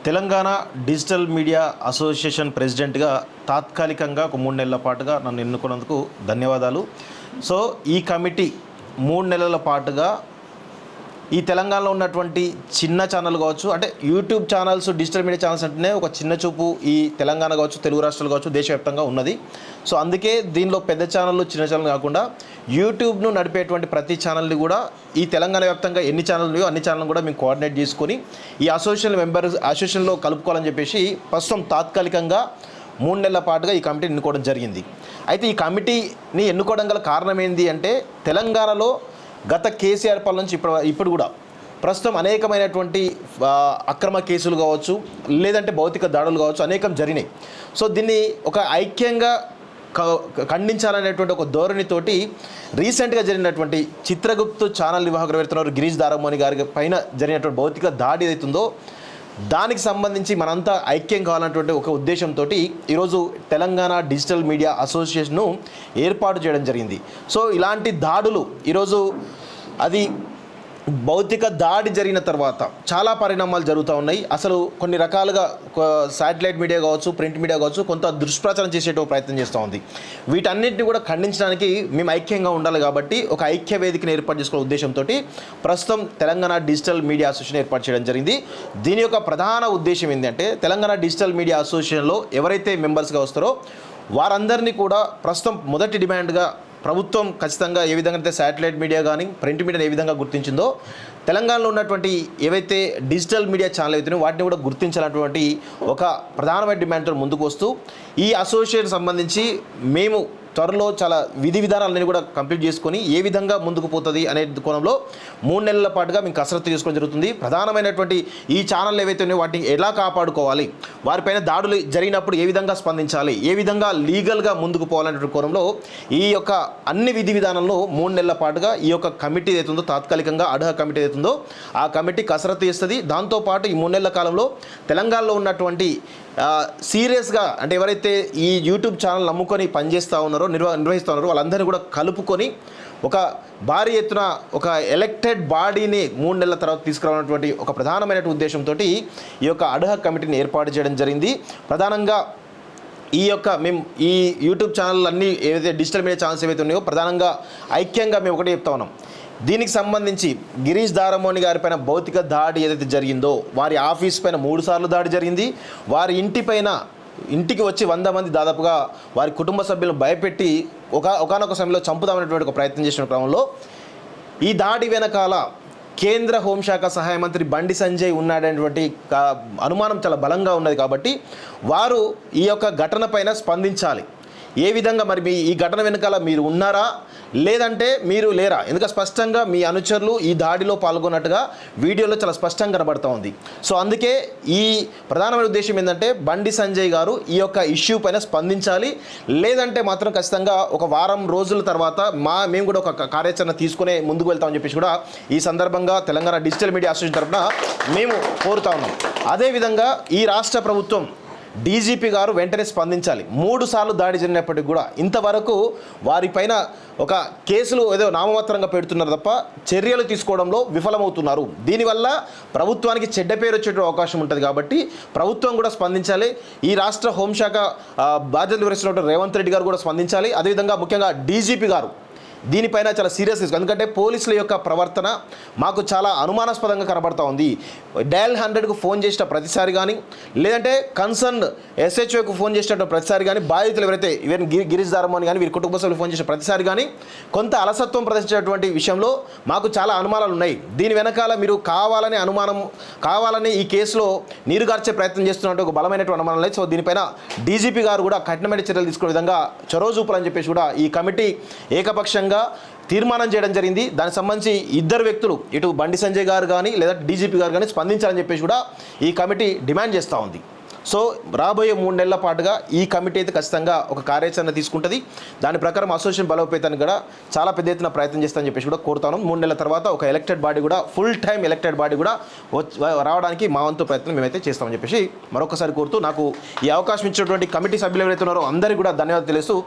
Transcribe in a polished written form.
Telangana digital media association ప్రెసిడెంట్గా తాత్కాలికంగా ఒక 3 నెలల పాటుగా నన్ను ఎన్నుకున్నందుకు ధన్యవాదాలు. సో ఈ కమిటీ 3 నెలల పాటుగా ఈ తెలంగాణలో ఉన్నటువంటి చిన్న ఛానల్ కావచ్చు, అంటే YouTube channels, digital media channels అంటేనే ఒక చిన్న చూపు ఈ తెలంగాణ కావచ్చు, తెలుగు రాష్ట్రాలు కావచ్చు, దేశవ్యాప్తంగా ఉన్నది. సో అందుకే దీనిలో పెద్ద ఛానళ్ళు, చిన్న ఛానల్ కాకుండా యూట్యూబ్ను నడిపేటువంటి ప్రతి ఛానల్ని కూడా ఈ తెలంగాణ వ్యాప్తంగా ఎన్ని ఛానల్ ఉన్నాయో అన్ని ఛానల్ కూడా మేము కోఆర్డినేట్ చేసుకొని ఈ అసోసియేషన్లో కలుపుకోవాలని చెప్పేసి ప్రస్తుతం తాత్కాలికంగా 3 నెలల పాటుగా ఈ కమిటీని ఎన్నుకోవడం జరిగింది. అయితే ఈ కమిటీని ఎన్నుకోవడం గల కారణం ఏంటి అంటే, తెలంగాణలో గత కేసీఆర్ పాలన నుంచి ఇప్పుడు కూడా ప్రస్తుతం అనేకమైనటువంటి అక్రమ కేసులు కావచ్చు, లేదంటే భౌతిక దాడులు కావచ్చు, అనేకం జరిగినాయి. సో దీన్ని ఒక ఐక్యంగా ఖండించాలనేటువంటి ఒక ధోరణితోటి రీసెంట్గా జరిగినటువంటి చిత్రగుప్తు ఛానల్ నిర్వాహకులు ఎవరుతున్నారు గిరీష్ దారమోని గారి పైన జరిగినటువంటి భౌతిక దాడి ఏదైతుందో దానికి సంబంధించి మనంతా ఐక్యం కావాలన్నటువంటి ఒక ఉద్దేశంతో ఈరోజు తెలంగాణ డిజిటల్ మీడియా అసోసియేషన్ను ఏర్పాటు చేయడం జరిగింది. సో ఇలాంటి దాడులు ఈరోజు అది భౌతిక దాడి జరిగిన తర్వాత చాలా పరిణామాలు జరుగుతూ ఉన్నాయి. అసలు కొన్ని రకాలుగా శాటిలైట్ మీడియా కావచ్చు, ప్రింట్ మీడియా కావచ్చు, కొంత దుష్ప్రచారం చేసేట ప్రయత్నం చేస్తూ ఉంది. వీటన్నిటిని కూడా ఖండించడానికి మేము ఐక్యంగా ఉండాలి కాబట్టి ఒక ఐక్య వేదికను ఏర్పాటు చేసుకునే ఉద్దేశంతో ప్రస్తుతం తెలంగాణ డిజిటల్ మీడియా అసోసియేషన్ ఏర్పాటు చేయడం జరిగింది. దీని యొక్క ప్రధాన ఉద్దేశం ఏంటంటే, తెలంగాణ డిజిటల్ మీడియా అసోసియేషన్లో ఎవరైతే మెంబర్స్గా వస్తారో వారందరినీ కూడా ప్రస్తుతం మొదటి డిమాండ్గా ప్రభుత్వం ఖచ్చితంగా ఏ విధంగా అయితే శాటిలైట్ మీడియా కానీ ప్రింట్ మీడియాని ఏ విధంగా గుర్తించిందో, తెలంగాణలో ఉన్నటువంటి ఏవైతే డిజిటల్ మీడియా ఛానల్ అవుతున్నాయో వాటిని కూడా గుర్తించాలన్నటువంటి ఒక ప్రధానమైన డిమాండ్తో ముందుకు వస్తూ ఈ అసోసియేషన్ సంబంధించి మేము త్వరలో చాలా విధి విధానాలన్నీ కూడా కంప్లీట్ చేసుకొని ఏ విధంగా ముందుకు పోతుంది అనే కోణంలో 3 నెలల పాటుగా మేము కసరత్తు చేసుకోవడం జరుగుతుంది. ప్రధానమైనటువంటి ఈ ఛానల్ ఏవైతే ఉన్నాయో వాటిని ఎలా కాపాడుకోవాలి, వారిపైన దాడులు జరిగినప్పుడు ఏ విధంగా స్పందించాలి, ఏ విధంగా లీగల్గా ముందుకు పోవాలనే కోణంలో ఈ యొక్క అన్ని విధి విధానాలను 3 నెలల పాటుగా ఈ యొక్క కమిటీ ఏదైతుందో, తాత్కాలికంగా అడ్హా కమిటీ ఏదైతుందో ఆ కమిటీ కసరత్తు చేస్తుంది. దాంతోపాటు ఈ 3 నెలల కాలంలో తెలంగాణలో ఉన్నటువంటి సీరియస్గా, అంటే ఎవరైతే ఈ యూట్యూబ్ ఛానల్ నమ్ముకొని పనిచేస్తూ ఉన్నారో, నిర్వహిస్తూ ఉన్నారో వాళ్ళందరినీ కూడా కలుపుకొని ఒక భారీ ఎత్తున ఒక ఎలక్టెడ్ బాడీని 3 నెలల తర్వాత తీసుకురావాలన్నటువంటి ఒక ప్రధానమైన ఉద్దేశంతో ఈ యొక్క అడ్హా కమిటీని ఏర్పాటు చేయడం జరిగింది. ప్రధానంగా మేము ఈ యూట్యూబ్ ఛానల్ అన్నీ ఏవైతే డిజిటల్ మీడియా ఛానల్స్ ఏవైతే ఉన్నాయో ప్రధానంగా ఐక్యంగా మేము ఒకటే చెప్తా ఉన్నాం. దీనికి సంబంధించి గిరీష్ దారమోని గారి పైన భౌతిక దాడి ఏదైతే జరిగిందో, వారి ఆఫీస్ పైన 3 సార్లు దాడి జరిగింది. వారి ఇంటికి వచ్చి 100 మంది దాదాపుగా వారి కుటుంబ సభ్యులను భయపెట్టి ఒకానొక సమయంలో చంపుదామనేటువంటి ఒక ప్రయత్నం చేసిన క్రమంలో ఈ దాడి వెనకాల కేంద్ర హోంశాఖ సహాయ మంత్రి బండి సంజయ్ ఉన్నాడనేటువంటి అనుమానం చాలా బలంగా ఉన్నది. కాబట్టి వారు ఈ యొక్క ఘటన పైన స్పందించాలి. ఏ విధంగా మరి ఈ ఘటన వెనకాల మీరు ఉన్నారా, లేదంటే మీరు లేరా? ఎందుకంటే స్పష్టంగా మీ అనుచరులు ఈ దాడిలో పాల్గొన్నట్టుగా వీడియోలో చాలా స్పష్టంగా కనబడుతూ ఉంది. సో అందుకే ఈ ప్రధానమైన ఉద్దేశం ఏంటంటే, బండి సంజయ్ గారు ఈ యొక్క ఇష్యూ పైన స్పందించాలి. లేదంటే మాత్రం ఖచ్చితంగా ఒక వారం రోజుల తర్వాత మేము కూడా ఒక కార్యాచరణ తీసుకునే ముందుకు వెళ్తామని చెప్పేసి కూడా ఈ సందర్భంగా తెలంగాణ డిజిటల్ మీడియా అసోసియేషన్ తరఫున మేము కోరుతా ఉన్నాం. అదేవిధంగా ఈ రాష్ట్ర ప్రభుత్వం డీజీపీ గారు వెంటనే స్పందించాలి. 3 సార్లు దాడి జరిగినప్పటికీ కూడా ఇంతవరకు వారిపైన ఒక కేసులు ఏదో నామమాత్రంగా పెడుతున్నారు తప్ప చర్యలు తీసుకోవడంలో విఫలమవుతున్నారు. దీనివల్ల ప్రభుత్వానికి చెడ్డ పేరు వచ్చే అవకాశం ఉంటుంది. కాబట్టి ప్రభుత్వం కూడా స్పందించాలి. ఈ రాష్ట్ర హోంశాఖ బాధ్యతలు నిర్వహిస్తున్న రేవంత్ రెడ్డి గారు కూడా స్పందించాలి. అదేవిధంగా ముఖ్యంగా డీజీపీ గారు దీనిపైన చాలా సీరియస్, ఎందుకంటే పోలీసుల యొక్క ప్రవర్తన మాకు చాలా అనుమానాస్పదంగా కనబడుతూ ఉంది. డయల్ 100కు ఫోన్ చేసిన ప్రతిసారి కానీ, లేదంటే కన్సర్న్ SHOకు ఫోన్ చేసినట్టు ప్రతిసారి కానీ, బాధితులు ఎవరైతే ఈవెన్ గిరీష్ దారమోని కానీ వీరి కుటుంబ సభ్యులు ఫోన్ చేసిన ప్రతిసారి కానీ కొంత అలసత్వం ప్రదర్శించినటువంటి విషయంలో మాకు చాలా అనుమానాలు ఉన్నాయి. దీని వెనకాల మీరు కావాలని ఈ కేసులో నీరుగార్చే ప్రయత్నం చేస్తున్నట్టు ఒక బలమైనటువంటి అనుమానం లేదు. సో దీనిపైన డీజీపీ గారు కూడా కఠినమైన చర్యలు తీసుకునే విధంగా చొరవ చూపాలని చెప్పేసి కూడా ఈ కమిటీ ఏకపక్షంగా తీర్మానం చేయడం జరిగింది. దానికి సంబంధించి 2 వ్యక్తులు, ఇటు బండి సంజయ్ గారు కానీ లేదా డీజీపీ గారు కానీ స్పందించాలని చెప్పేసి కూడా ఈ కమిటీ డిమాండ్ చేస్తూ ఉంది. సో రాబోయే 3 నెలల పాటుగా ఈ కమిటీ అయితే ఖచ్చితంగా ఒక కార్యాచరణ తీసుకుంటుంది. దాని ప్రకారం అసోసియేషన్ బలోపేతానికి కూడా చాలా పెద్ద ఎత్తున ప్రయత్నం చేస్తామని చెప్పేసి కూడా కోరుతాను. 3 నెలల తర్వాత ఒక ఎలక్టెడ్ బాడీ కూడా, ఫుల్ టైం ఎలక్టెడ్ బాడీ కూడా రావడానికి మా వంతు ప్రయత్నం మేమైతే చేస్తామని చెప్పేసి మరొకసారి కోరుతూ, నాకు ఈ అవకాశం ఇచ్చినటువంటి కమిటీ సభ్యులు ఎవరైతే ఉన్నారో అందరికీ కూడా ధన్యవాదాలు తెలుస్తూ